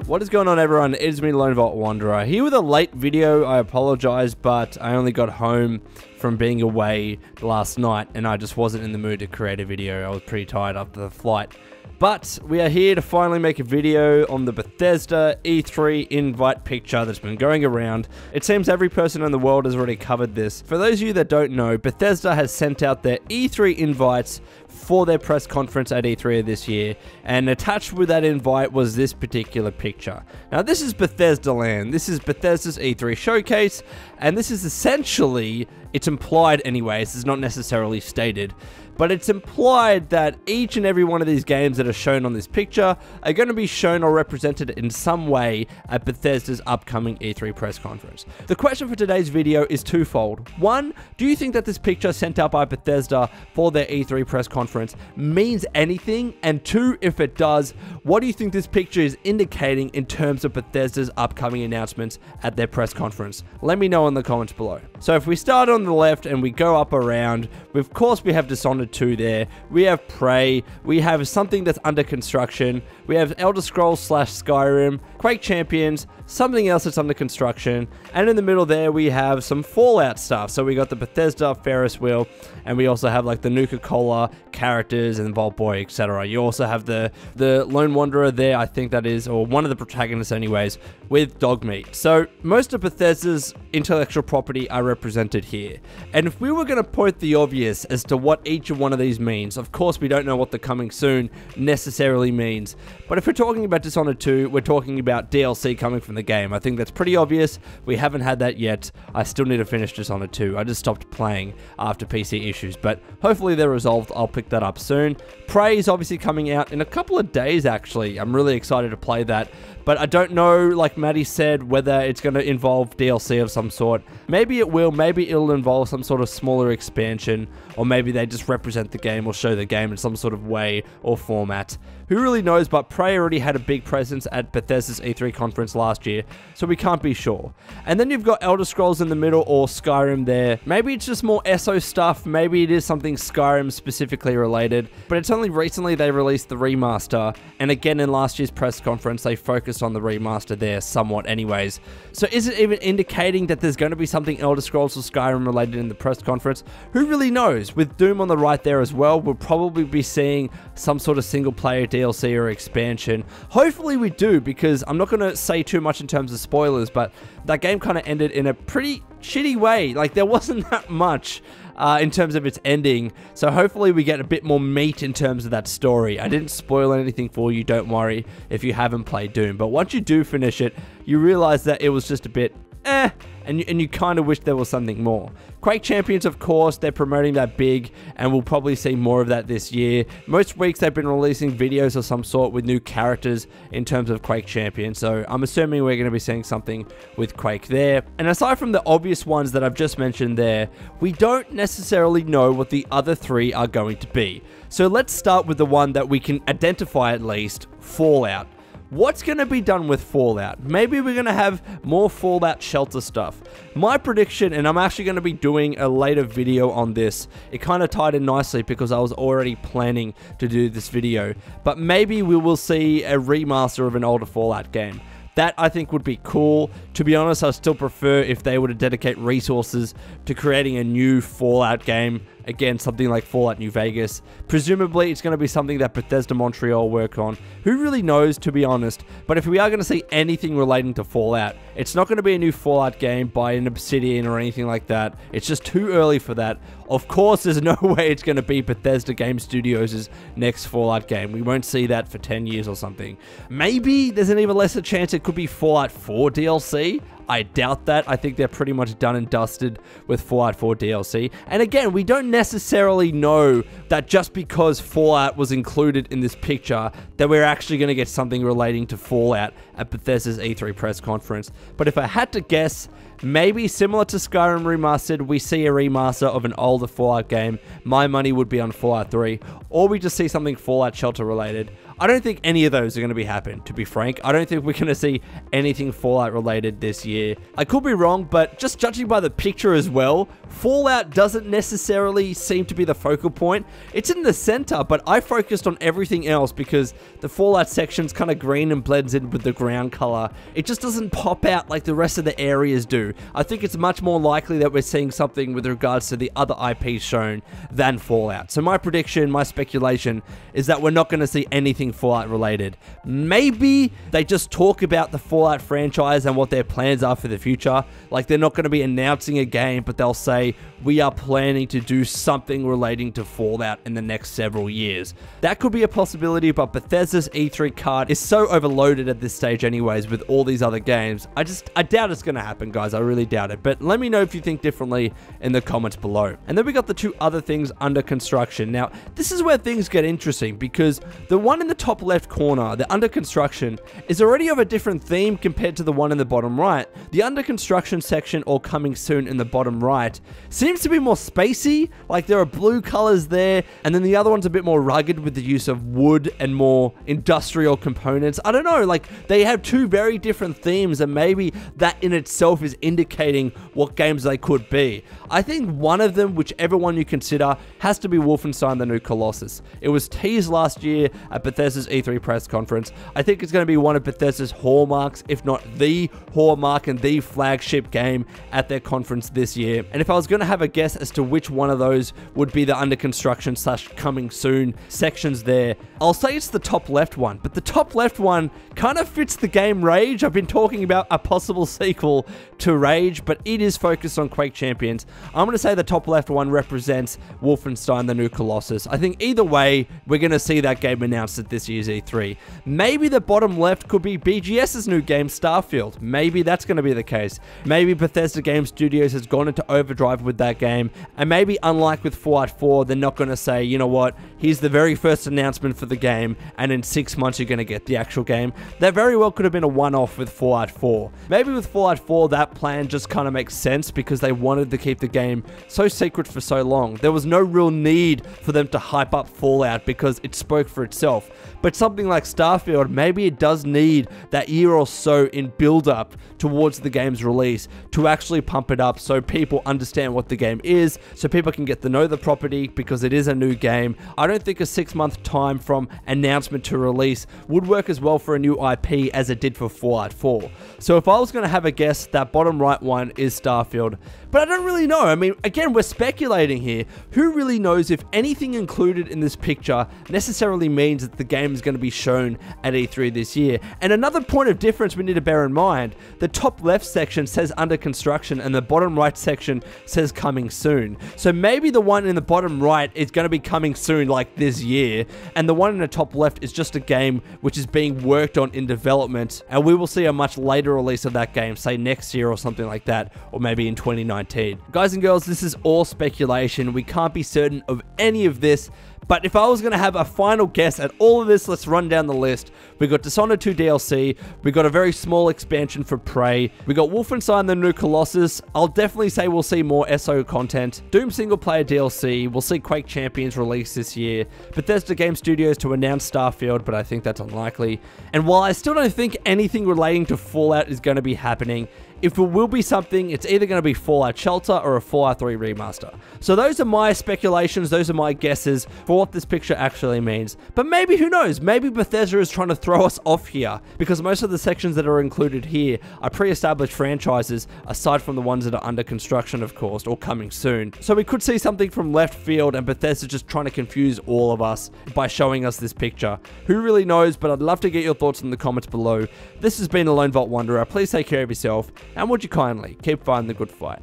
What is going on, everyone? It is me, Lone Vault Wanderer, here with a late video. I apologize, but I only got home from being away last night and I just wasn't in the mood to create a video. I was pretty tired after the flight. But we are here to finally make a video on the Bethesda E3 invite picture that's been going around. It seems every person in the world has already covered this. For those of you that don't know, Bethesda has sent out their E3 invites for their press conference at E3 of this year, and attached with that invite was this particular picture. Now, this is Bethesda land. This is Bethesda's E3 showcase, and this is essentially, it's implied anyways, it's not necessarily stated, but it's implied that each and every one of these games that are shown on this picture are going to be shown or represented in some way at Bethesda's upcoming E3 press conference. The question for today's video is twofold. One, do you think that this picture sent out by Bethesda for their E3 press conference means anything? And two, if it does, what do you think this picture is indicating in terms of Bethesda's upcoming announcements at their press conference? Let me know in the comments below. So if we start on the left and we go up around, of course we have Dishonored 2 there, we have Prey, we have something that's under construction, we have Elder Scrolls / Skyrim, Quake Champions, something else that's under construction, and in the middle there we have some Fallout stuff. So we got the Bethesda Ferris wheel, and we also have like the Nuka-Cola characters and Vault Boy, etc. You also have the Lone Wanderer there, I think that is, or one of the protagonists anyways, with Dogmeat. So most of Bethesda's intellectual property are represented here. And if we were going to point the obvious as to what each of one of these means, of course we don't know what the coming soon necessarily means, but if we're talking about Dishonored 2, we're talking about DLC coming from the game. I think that's pretty obvious. We haven't had that yet. I still need to finish Dishonored 2. I just stopped playing after PC issues, but hopefully they're resolved. I'll pick that up soon. Prey is obviously coming out in a couple of days, actually. I'm really excited to play that, but I don't know, like Maddie said, whether it's going to involve DLC of some sort. Maybe it will, maybe it'll involve some sort of smaller expansion, or maybe they just represent the game or show the game in some sort of way or format. Who really knows, but Prey already had a big presence at Bethesda's E3 conference last year, so we can't be sure. And then you've got Elder Scrolls in the middle, or Skyrim there. Maybe it's just more ESO stuff, maybe it is something Skyrim specifically related, but it's only recently they released the remaster, and again in last year's press conference they focused on the remaster there somewhat anyways. So is it even indicating that there's going to be something Elder Scrolls or Skyrim related in the press conference? Who really knows? With Doom on the right there as well, we'll probably be seeing some sort of single player DLC or expansion. Hopefully we do, because I'm not going to say too much in terms of spoilers, but that game kind of ended in a pretty shitty way. Like, there wasn't that much in terms of its ending, so hopefully we get a bit more meat in terms of that story. I didn't spoil anything for you, don't worry if you haven't played Doom, but once you do finish it, you realize that it was just a bit and you kind of wish there was something more. Quake Champions, of course, they're promoting that big, and we'll probably see more of that this year. Most weeks they've been releasing videos of some sort with new characters in terms of Quake Champions, so I'm assuming we're going to be seeing something with Quake there. And aside from the obvious ones that I've just mentioned there, we don't necessarily know what the other three are going to be. So let's start with the one that we can identify at least, Fallout. What's going to be done with Fallout? Maybe we're going to have more Fallout Shelter stuff. My prediction, and I'm actually going to be doing a later video on this, it kind of tied in nicely because I was already planning to do this video, but maybe we will see a remaster of an older Fallout game. That, I think, would be cool. To be honest, I still prefer if they were to dedicate resources to creating a new Fallout game. Again, something like Fallout New Vegas. Presumably, it's going to be something that Bethesda Montreal work on. Who really knows, to be honest? But if we are going to see anything relating to Fallout, it's not going to be a new Fallout game by an Obsidian or anything like that. It's just too early for that. Of course, there's no way it's going to be Bethesda Game Studios' next Fallout game. We won't see that for 10 years or something. Maybe there's an even lesser chance it could be Fallout 4 DLC. I doubt that. I think they're pretty much done and dusted with Fallout 4 DLC. And again, we don't necessarily know that just because Fallout was included in this picture, that we're actually going to get something relating to Fallout at Bethesda's E3 press conference. But if I had to guess, Maybe similar to Skyrim Remastered, we see a remaster of an older Fallout game. My money would be on Fallout 3. Or we just see something Fallout Shelter related. I don't think any of those are going to be happening, to be frank. I don't think we're going to see anything Fallout related this year. I could be wrong, but just judging by the picture as well, Fallout doesn't necessarily seem to be the focal point. It's in the center, but I focused on everything else because the Fallout section's kind of green and blends in with the ground color. It just doesn't pop out like the rest of the areas do. I think it's much more likely that we're seeing something with regards to the other IPs shown than Fallout. So my prediction, my speculation, is that we're not going to see anything Fallout related. Maybe they just talk about the Fallout franchise and what their plans are for the future. Like, they're not going to be announcing a game, but they'll say, we are planning to do something relating to Fallout in the next several years. That could be a possibility, but Bethesda's E3 card is so overloaded at this stage anyways with all these other games. I doubt it's going to happen, guys. I really doubt it. But let me know if you think differently in the comments below. And then we got the two other things under construction. Now, this is where things get interesting because the one in the top left corner, the under construction, is already of a different theme compared to the one in the bottom right. The under construction section, or coming soon, in the bottom right seems to be more spacey. Like, there are blue colors there, and then the other one's a bit more rugged with the use of wood and more industrial components. I don't know, like, they have two very different themes, and maybe that in itself is indicating what games they could be. I think one of them, whichever one you consider, has to be Wolfenstein: The New Colossus. It was teased last year at Bethesda's E3 press conference. I think it's going to be one of Bethesda's hallmarks, if not the hallmark and the flagship game at their conference this year. And if I was going to have a guess as to which one of those would be the under construction / coming soon sections there, I'll say it's the top left one. But the top left one kind of fits the game Rage. I've been talking about a possible sequel to Rage, but it is focused on Quake Champions. I'm going to say the top left one represents Wolfenstein: The New Colossus. I think either way, we're going to see that game announced at this year's E3. Maybe the bottom left could be BGS's new game, Starfield. Maybe that's going to be the case. Maybe Bethesda Game Studios has gone into overdrive with that game, and maybe unlike with Fallout 4, they're not going to say, you know what, here's the very first announcement for the game, and in 6 months you're going to get the actual game. That very well could have been a one-off with Fallout 4. Maybe with Fallout 4, that plan just kind of makes sense because they wanted to keep the game so secret for so long. There was no real need for them to hype up Fallout because it spoke for itself. But something like Starfield, maybe it does need that year or so in build-up towards the game's release to actually pump it up so people understand what the game is, so people can get to know the property because it is a new game. I don't think a 6-month time from announcement to release would work as well for a new IP as it did for Fallout 4. So if I was going to have a guess, that bottom right one is Starfield. But I don't really know. I mean, again, we're speculating here. Who really knows if anything included in this picture necessarily means that the game is going to be shown at E3 this year? And another point of difference we need to bear in mind, the top left section says under construction and the bottom right section says coming soon. So maybe the one in the bottom right is going to be coming soon, like this year, and the one in the top left is just a game which is being worked on in development, and we will see a much later release of that game, say next year or something like that, or maybe in 2019. Guys and girls, this is all speculation. We can't be certain of any of this. But if I was going to have a final guess at all of this, let's run down the list. We got Dishonored 2 DLC. We got a very small expansion for Prey. We got Wolfenstein: The New Colossus. I'll definitely say we'll see more SO content. Doom single player DLC. We'll see Quake Champions release this year. Bethesda Game Studios to announce Starfield, but I think that's unlikely. And while I still don't think anything relating to Fallout is going to be happening, if it will be something, it's either going to be Fallout Shelter or a Fallout 3 remaster. So those are my speculations, those are my guesses for what this picture actually means. But maybe, who knows, maybe Bethesda is trying to throw us off here, because most of the sections that are included here are pre-established franchises, aside from the ones that are under construction, of course, or coming soon. So we could see something from left field, and Bethesda just trying to confuse all of us by showing us this picture. Who really knows, but I'd love to get your thoughts in the comments below. This has been a Lone Vault Wanderer. Please take care of yourself, and would you kindly keep fighting the good fight.